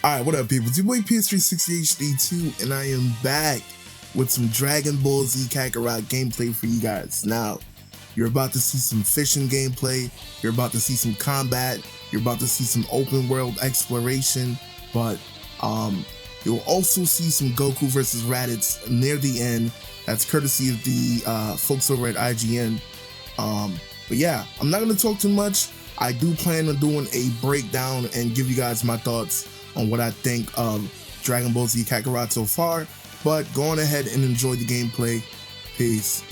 Alright, what up, people? It's your boy PS360HD2, and I am back with some Dragon Ball Z Kakarot gameplay for you guys. Now, you're about to see some fishing gameplay, you're about to see some combat, you're about to see some open world exploration, but you'll also see some Goku versus Raditz near the end. That's courtesy of the folks over at IGN. But yeah, I'm not going to talk too much. I do plan on doing a breakdown and give you guys my thoughts on what I think of Dragon Ball Z Kakarot so far, but go on ahead and enjoy the gameplay. Peace.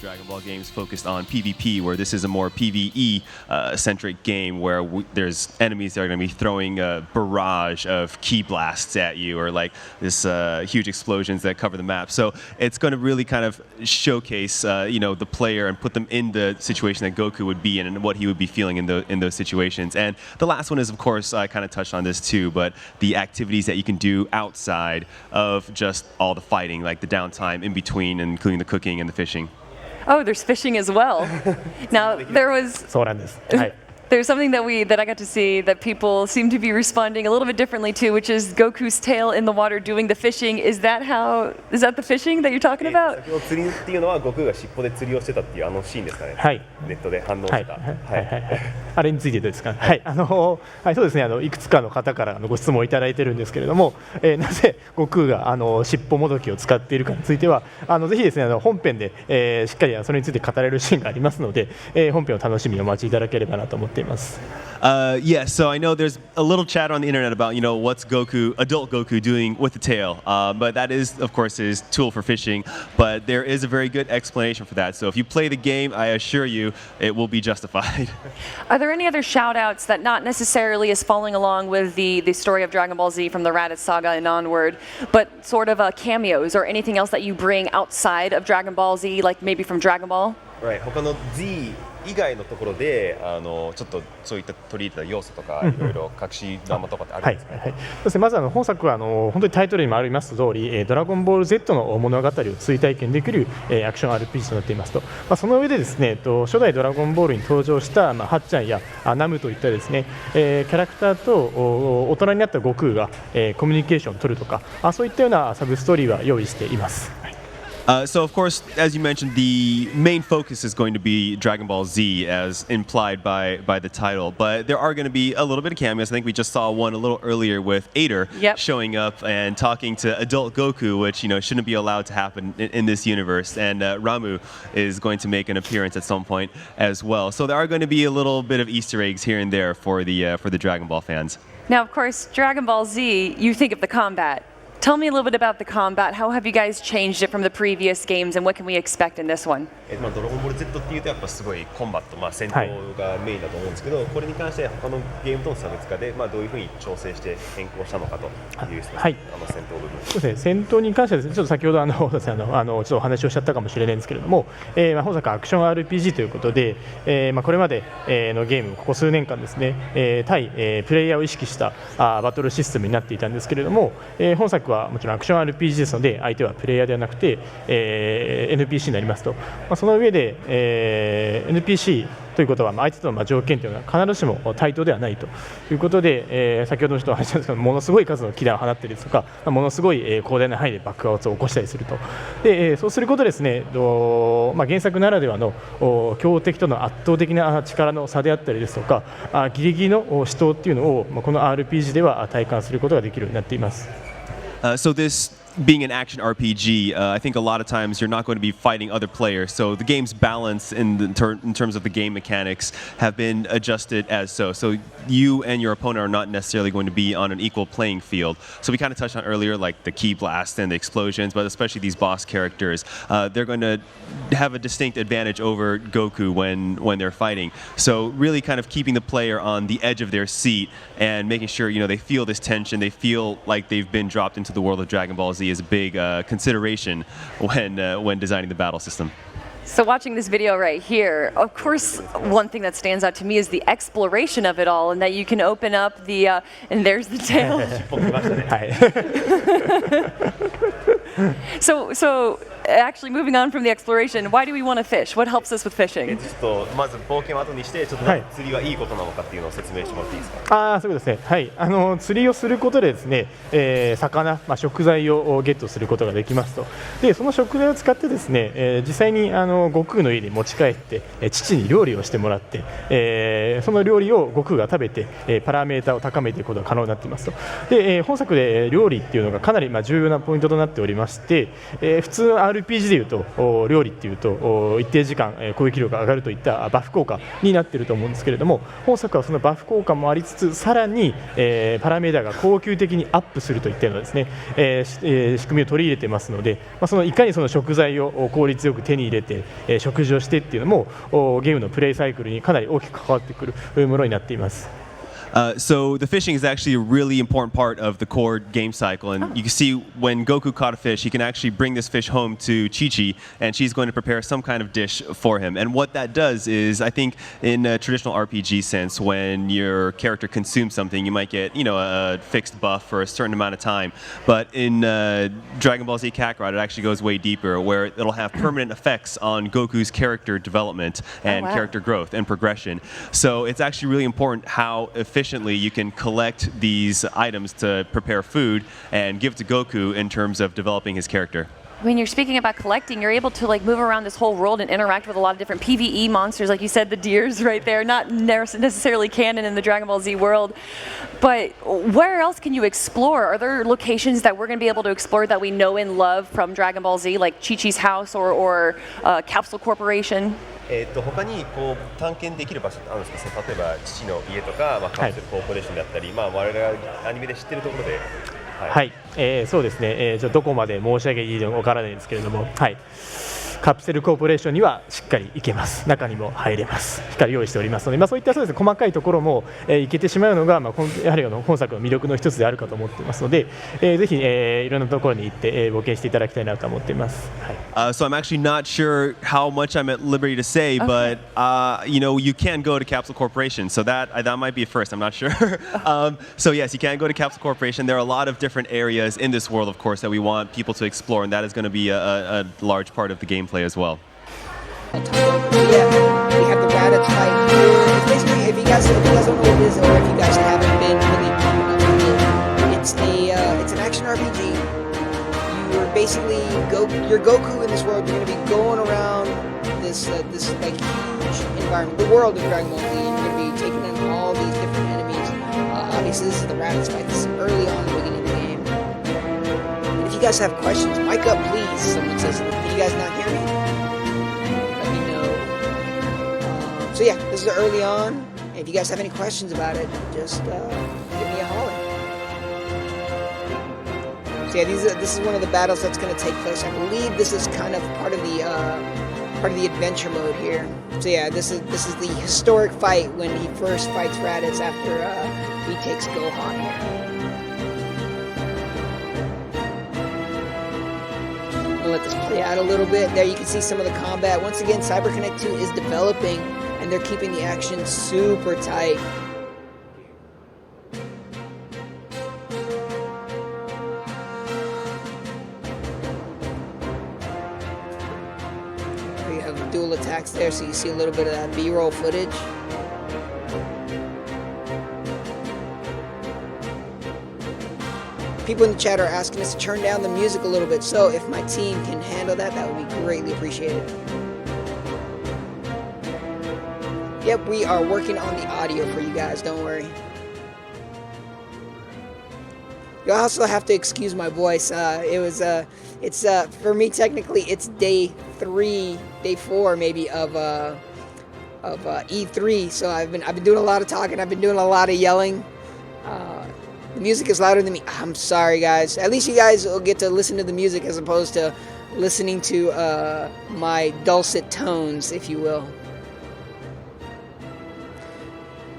Dragon Ball games focused on PvP, where this is a more PvE centric game where there's enemies that are going to be throwing a barrage of ki blasts at you, or like this huge explosions that cover the map. So it's going to really kind of showcase the player and put them in the situation that Goku would be in and what he would be feeling in those situations. And the last one is, of course, I kind of touched on this too, but the activities that you can do outside of just all the fighting, like the downtime in between, including the cooking and the fishing. Oh, there's fishing as well. Now, there's something that I got to see that people seem to be responding a little bit differently to, which is Goku's tail in the water doing the fishing. Is that the fishing that you're talking about? 先ほど釣りっていうのは悟空が尻尾で釣りをしてたっていうあのシーンですかね。はい。ネットで反応した。あれについてですか。はい。はい、そうですね。いくつかの方からご質問をいただいてるんですけれども、なぜ悟空が尻尾もどきを使っているかについては、ぜひですね本編で、しっかりそれについて語れるシーンがありますので、本編を楽しみにお待ちいただければなと思っています。Yeah, so I know there's a little chatter on the internet about, what's adult Goku doing with the tail. But that is, of course, his tool for fishing. But there is a very good explanation for that. So if you play the game, I assure you, it will be justified. Are there any other shout-outs that not necessarily is following along with the story of Dragon Ball Z from the Raditz saga and onward, but sort of cameos or anything else that you bring outside of Dragon Ball Z, like maybe from Dragon Ball? Right. 他の Z 以外のところでちょっとそういった取り入れた要素とかいろいろ隠し玉とかってあるんですかね。そうですね。まず本作は本当にタイトルにもあります通り、ドラゴンボール Z の物語を追体験できるアクション RPG となっていますと。その上でですね、初代ドラゴンボールに登場したはっちゃんやナムといったですね、キャラクターと大人になった悟空がコミュニケーションを取るとか、そういったようなサブストーリーは用意しています。So, of course, as you mentioned, the main focus is going to be Dragon Ball Z, as implied by the title. But there are going to be a little bit of cameos. I think we just saw one a little earlier with Ader showing up and talking to adult Goku, which shouldn't be allowed to happen in this universe. And Ramu is going to make an appearance at some point as well. So there are going to be a little bit of Easter eggs here and there for the Dragon Ball fans. Now, of course, Dragon Ball Z, you think of the combat. Tell me a little bit about the combat. How have you guys changed it from the previous games, and what can we expect in this one? ドラゴンボール Z っていうとやっぱすごいコンバット、戦闘がメインだと思うんですけど、これに関して他のゲームとの差別化でどういうふうに調整して変更したのかという戦闘部分。そうですね。戦闘に関してはですね、ちょっと先ほどちょっとお話をしちゃったかもしれないんですけれども、本作アクション RPG ということで、これまでのゲームここ数年間ですね、対プレイヤーを意識したバトルシステムになっていたんですけれども、本作はもちろんアクション RPG ですので、相手はプレイヤーではなくて、NPC になりますと。その上で、NPC ということは相手との条件というのは必ずしも対等ではないということで、先ほどの人は話したんですけど、ものすごい数の気弾を放ったりですとか、ものすごい広大な範囲で爆発を起こしたりすると。で、そうすることですね、原作ならではの強敵との圧倒的な力の差であったりですとか、ギリギリの死闘っていうのをこの RPG では体感することができるようになっています。So this being an action RPG, I think a lot of times you're not going to be fighting other players. So the game's balance in terms of the game mechanics have been adjusted as so. So you and your opponent are not necessarily going to be on an equal playing field. So we kind of touched on earlier, like the ki blast and the explosions, but especially these boss characters, they're going to have a distinct advantage over Goku when they're fighting. So really kind of keeping the player on the edge of their seat and making sure they feel this tension, they feel like they've been dropped into the world of Dragon Ball Z is a big consideration when designing the battle system. So watching this video right here, of course, one thing that stands out to me is the exploration of it all, and that you can open up the, and there's the tail. So actually moving on from the exploration, why do we want to fish? What helps us with fishing? ちょっとまず冒険を後にしてちょっとなんか釣りがいいことなのかっていうのを説明してもらっていいですか。そうですね。はい。釣りをすることでですね、魚、食材をゲットすることができますと。で、その食材を使ってですね、実際に悟空の家に持ち帰って、父に料理をしてもらって、その料理を悟空が食べて、パラメータを高めていくことが可能になっていますと。で、本作で料理っていうのがかなり重要なポイントとなっておりまして、普通 RPG でいうと料理っていうと一定時間攻撃力が上がるといったバフ効果になっていると思うんですけれども、本作はそのバフ効果もありつつ、さらに、パラメータが恒久的にアップするといったようなですね、仕組みを取り入れていますので、そのいかにその食材を効率よく手に入れて、食事をしてっていうのもゲームのプレイサイクルにかなり大きく関わってくるものになっています。So the fishing is actually a really important part of the core game cycle, and you can see when Goku caught a fish, he can actually bring this fish home to Chi-Chi, and she's going to prepare some kind of dish for him. And what that does is, I think in a traditional RPG sense, when your character consumes something, you might get, a fixed buff for a certain amount of time. But in Dragon Ball Z Kakarot, it actually goes way deeper, where it'll have permanent effects on Goku's character development and character growth and progression. So it's actually really important how efficiently you can collect these items to prepare food and give to Goku in terms of developing his character. When you're speaking about collecting, you're able to move around this whole world and interact with a lot of different PvE monsters, like you said, the deers right there, not necessarily canon in the Dragon Ball Z world. But where else can you explore? Are there locations that we're going to be able to explore that we know and love from Dragon Ball Z, like Chi-Chi's house or Capsule Corporation? 他にこう探検できる場所ってあるんですか。例えば父の家とか、カプセルコーポレーションであったり、我々がアニメで知ってるところで。はい、そうですね、どこまで申し上げていいのかわからないんですけれども、はい、カプセルコーポレーションにはしっかり行けます、中にも入れます、しっかり用意しておりますので、そういったそうですね、細かいところも、行けてしまうのが、やはり本作の魅力の一つであるかと思っていますので、ぜひ、いろんなところに行って、冒険していただきたいなと思っています。So I'm actually not sure how much I'm at liberty to say, but you can go to Capsule Corporation, so that might be a first. I'm not sure. So yes, you can go to Capsule Corporation. There are a lot of different areas in this world, of course, that we want people to explore, and that is going to be a large part of the gameplay as well. Yeah, we have the Raditz fight here. It's basically, if you guys don't know what it is, or if you guys haven't been really it's an action RPG. You're basically you're Goku in this world. You're going to be going around this huge environment, the world of Dragon Ball Z. You're going to be taking in all these different enemies. Obviously, this is the Raditz fight. This is early on in the beginning of the game. And if you guys have questions, mic up, please. Someone says, "Can you guys not hear me?" Let me know. So yeah, this is early on. If you guys have any questions about it, just give me a holler. So yeah, this is one of the battles that's going to take place. I believe this is kind of part of the adventure mode here. So yeah, this is the historic fight when he first fights Raditz after he takes Gohan here. I'll let this play out a little bit. There you can see some of the combat. Once again, CyberConnect 2 is developing, and they're keeping the action super tight. We have dual attacks there, so you see a little bit of that B-roll footage. People in the chat are asking us to turn down the music a little bit, so if my team can handle that, that would be greatly appreciated. Yep, we are working on the audio for you guys, don't worry. You also have to excuse my voice. It's for me technically it's day 4 maybe of E3. So I've been doing a lot of talking. I've been doing a lot of yelling. The music is louder than me. I'm sorry, guys. At least you guys will get to listen to the music as opposed to listening to my dulcet tones, if you will.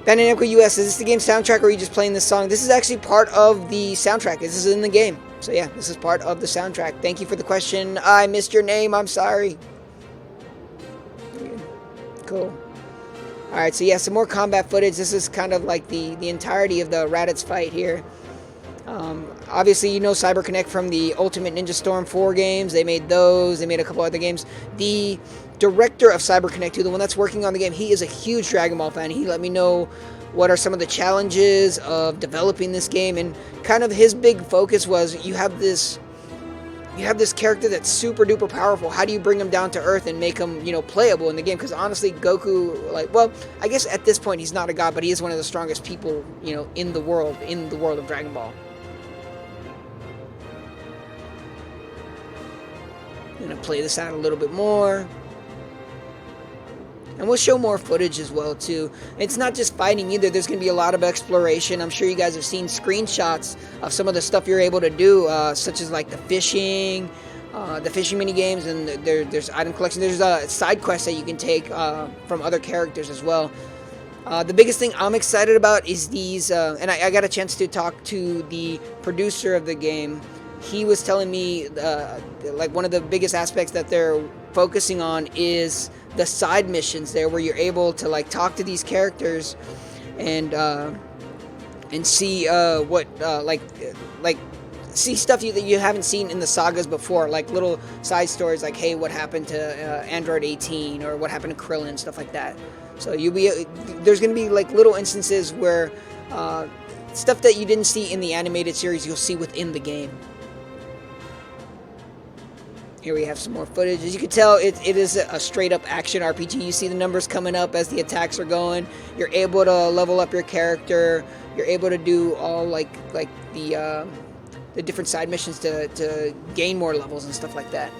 Bandai US, is this the game soundtrack or are you just playing this song? This is actually part of the soundtrack. This is in the game. So yeah, this is part of the soundtrack. Thank you for the question. I missed your name. I'm sorry. Cool. Alright, so yeah, some more combat footage. This is kind of like the entirety of the Raditz fight here. Obviously, you know CyberConnect from the Ultimate Ninja Storm 4 games. They made those. They made a couple other games. The director of CyberConnect 2, the one that's working on the game, he is a huge Dragon Ball fan. He let me know what are some of the challenges of developing this game, and kind of his big focus was you have this character that's super duper powerful. How do you bring him down to earth and make him, playable in the game? Because honestly, Goku, I guess at this point he's not a god, but he is one of the strongest people, in the world of Dragon Ball. I'm gonna play this out a little bit more. And we'll show more footage as well, too. It's not just fighting either. There's going to be a lot of exploration. I'm sure you guys have seen screenshots of some of the stuff you're able to do, such as like the fishing mini games, and there's item collection. There's side quests that you can take from other characters as well. The biggest thing I'm excited about is these, and I got a chance to talk to the producer of the game. He was telling me one of the biggest aspects that they're focusing on is the side missions there, where you're able to talk to these characters and see see stuff that you haven't seen in the sagas before, like little side stories like, hey, what happened to Android 18, or what happened to Krillin, stuff like that. So there's going to be little instances where stuff that you didn't see in the animated series you'll see within the game. Here we have some more footage. As you can tell, it is a straight-up action RPG. You see the numbers coming up as the attacks are going. You're able to level up your character. You're able to do all the different side missions to gain more levels and stuff like that.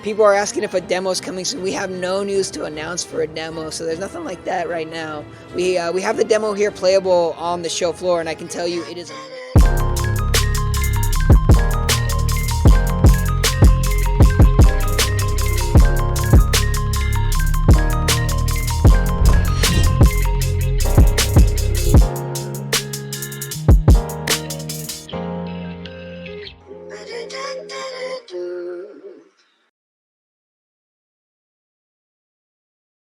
People are asking if a demo is coming soon. We have no news to announce for a demo, so there's nothing like that right now. We have the demo here playable on the show floor, and I can tell you it is